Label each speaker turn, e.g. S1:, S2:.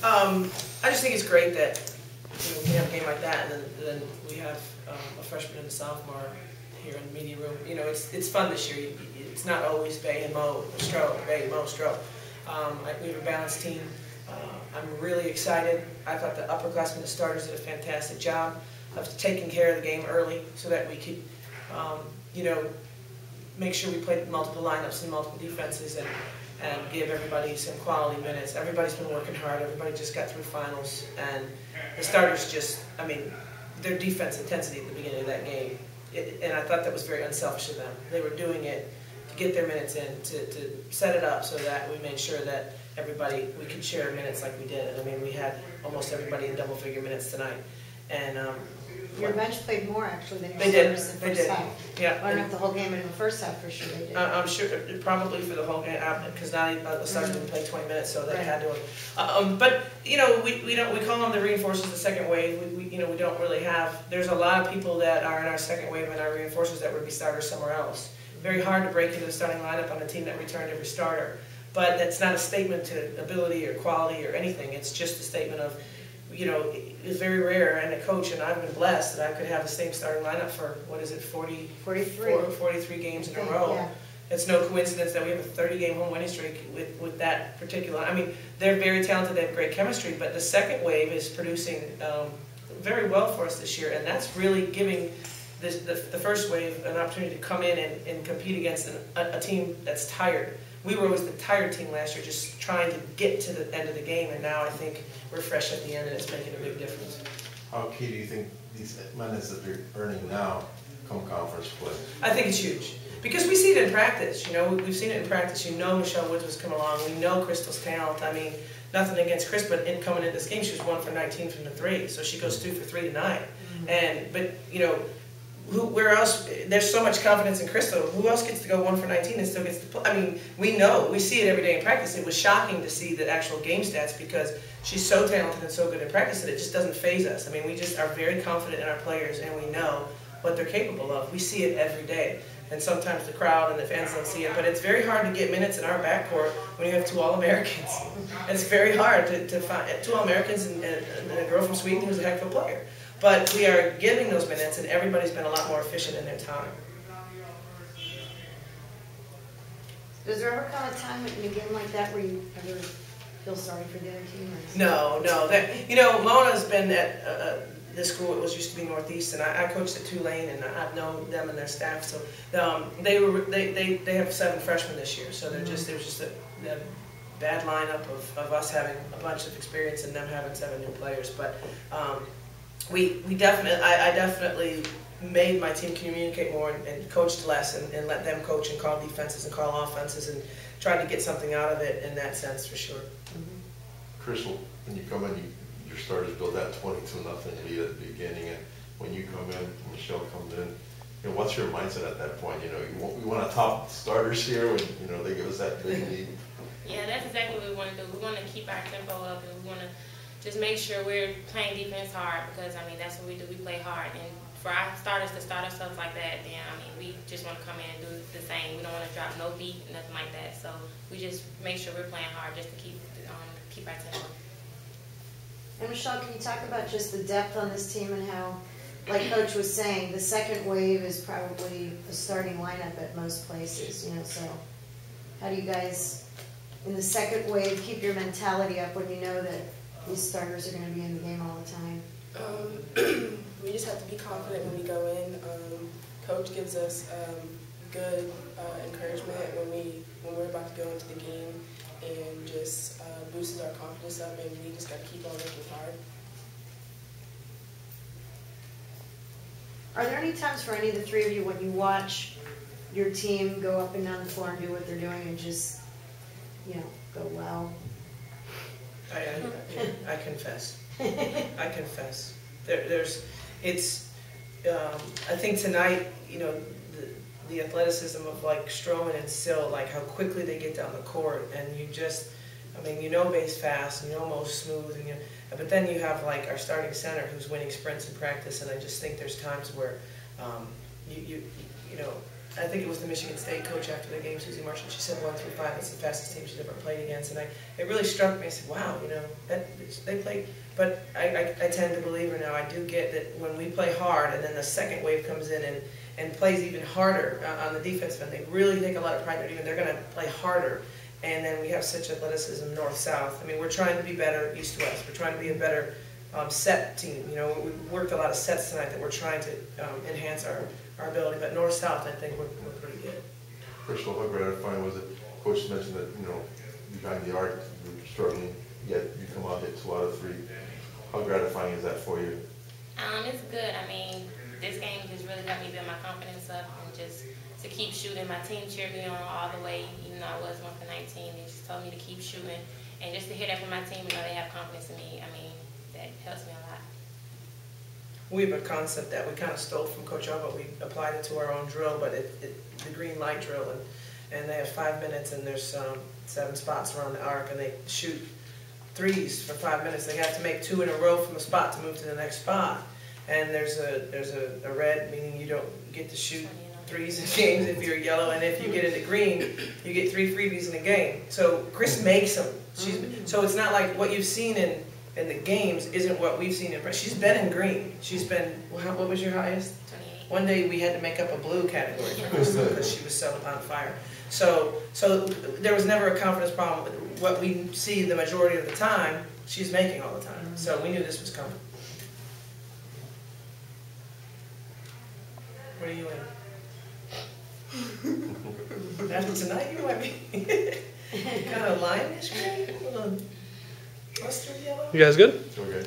S1: I just think it's great that we have a game like that, and then we have a freshman and a sophomore here in the media room. It's fun this year. It's not always Bay and Mo, Stroh, Bay, Mo, Stroh. We have a balanced team. I'm really excited. I thought the upperclassmen, the starters, did a fantastic job of taking care of the game early so that we could, make sure we played multiple lineups and multiple defenses and give everybody some quality minutes. Everybody's been working hard. Everybody just got through finals. And the starters just, their defense intensity at the beginning of that game, and I thought that was very unselfish of them. They were doing it to get their minutes in, to set it up so that we made sure that we could share minutes like we did. We had almost everybody in double-figure minutes tonight. And
S2: your bench played more actually than your starters in the first half.
S1: Yeah.
S2: I don't know if the whole game, but in the first half for sure they did.
S1: I'm sure probably for the whole game because now the starters didn't play 20 minutes, so they had to. But we call them the reinforcers, the second wave. We don't really have. There's a lot of people that are in our second wave and our reinforcers that would be starters somewhere else. Very hard to break into the starting lineup on a team that returned every starter. But that's not a statement to ability or quality or anything. It's just a statement of, it's very rare, and a coach, and I've been blessed that I could have the same starting lineup for, 43 games in a row. Yeah. It's no coincidence that we have a 30-game home winning streak with that particular. They're very talented, they have great chemistry, but the second wave is producing very well for us this year, and that's really giving the first wave an opportunity to come in and compete against a team that's tired. We were always the tired team last year, just trying to get to the end of the game, and now I think we're fresh at the end, and it's making a big difference.
S3: How key do you think these minutes that they're earning now come conference play?
S1: I think it's huge. Because we see it in practice, we've seen it in practice. Michelle Woods was coming along. We know Krystal's talent. Nothing against Chris, but coming into this game, she was 1 for 19 from the 3, so she goes 2 for 3 tonight. Where else? There's so much confidence in Krystal. Who else gets to go 1 for 19 and still gets to play? We see it every day in practice. It was shocking to see the actual game stats because she's so talented and so good in practice that it just doesn't faze us. We just are very confident in our players, and we know what they're capable of. We see it every day, and sometimes the crowd and the fans don't see it. But it's very hard to get minutes in our backcourt when you have 2 All-Americans. It's very hard to find 2 All-Americans and a girl from Sweden who's a heck of a player. But we are giving those minutes, and everybody's been a lot more efficient in their time.
S2: Does there ever come a time in a game like that where you ever feel sorry for the other team?
S1: No. Mona's been at this school. It used to be Northeast, and I coached at Tulane, and I've known them and their staff. So they have 7 freshmen this year. So there was just a bad lineup of us having a bunch of experience and them having 7 new players. But I definitely made my team communicate more and coached less and let them coach and call defenses and call offenses and tried to get something out of it in that sense for sure.
S3: Krystal, when you come in, your starters build that 22-0 lead at the beginning, and when you come in, Michelle comes in, what's your mindset at that point? We want to top starters here when they give us that big lead.
S4: Yeah, that's exactly what we want to do. We want to keep our tempo up, and we want to just make sure we're playing defense hard because, that's what we do. We play hard. And for our starters to start ourselves like that, then, we just want to come in and do the same. We don't want to drop no beat, nothing like that. So we just make sure we're playing hard just to keep our tempo.
S2: And Michelle, can you talk about just the depth on this team and how, like Coach was saying, the second wave is probably a starting lineup at most places, so how do you guys, in the second wave, keep your mentality up when you know that these starters are going to be in the game all the time?
S5: We just have to be confident when we go in. Coach gives us good encouragement when we're about to go into the game, and just boosts our confidence up, and we just got to keep on working hard.
S2: Are there any times for any of the 3 of you when you watch your team go up and down the floor and do what they're doing and just, go wow?
S1: I confess. I confess. I think tonight, the athleticism of Stroman and Sill, how quickly they get down the court, and you just, Bay's fast, and Mo's smooth, but then you have our starting center who's winning sprints in practice, and I just think there's times where, I think it was the Michigan State coach after the game, Susie Marshall, she said 1 through 5, that's the fastest team she's ever played against. And it really struck me. I said, wow, you know, they played. But I tend to believe her now. I do get that when we play hard and then the second wave comes in and plays even harder on the defensive end, they really take a lot of pride in it. They're going to play harder. And then we have such athleticism north-south. I mean, we're trying to be better east-west. We're trying to be a better set team. You know, we worked a lot of sets tonight that we're trying to enhance our ability. But north-south, I think we're pretty good.
S3: Krystal, how gratifying was it? Coach mentioned that, you know, behind the arc, you're struggling, yet you come out hit 2 out of 3. How gratifying is that for you?
S4: It's good. I mean, this game just really helped me build my confidence up and just to keep shooting. My team cheered me on all the way, even though I was 1 for 19. They just told me to keep shooting. And just to hear that from my team, you know, they have confidence in me, I mean, that helps me a lot.
S1: We have a concept that we kind of stole from Coach O, but we applied it to our own drill, but the green light drill. And they have 5 minutes, and there's 7 spots around the arc, and they shoot threes for 5 minutes. They have to make 2 in a row from a spot to move to the next spot. And there's a red, meaning you don't get to shoot threes in games if you're yellow, and if you get into green, you get 3 freebies in a game. So Chris makes them. So it's not like what you've seen in the games isn't what we've seen in. She's been in green. She's been. What was your highest?
S4: 28.
S1: One day we had to make up a blue category for Krystal because she was so on fire. So there was never a confidence problem. What we see the majority of the time, she's making all the time. So we knew this was coming. What are you in? After tonight, you might be kind of lime-ish, maybe? A little mustard yellow?
S6: You guys good?
S3: Okay.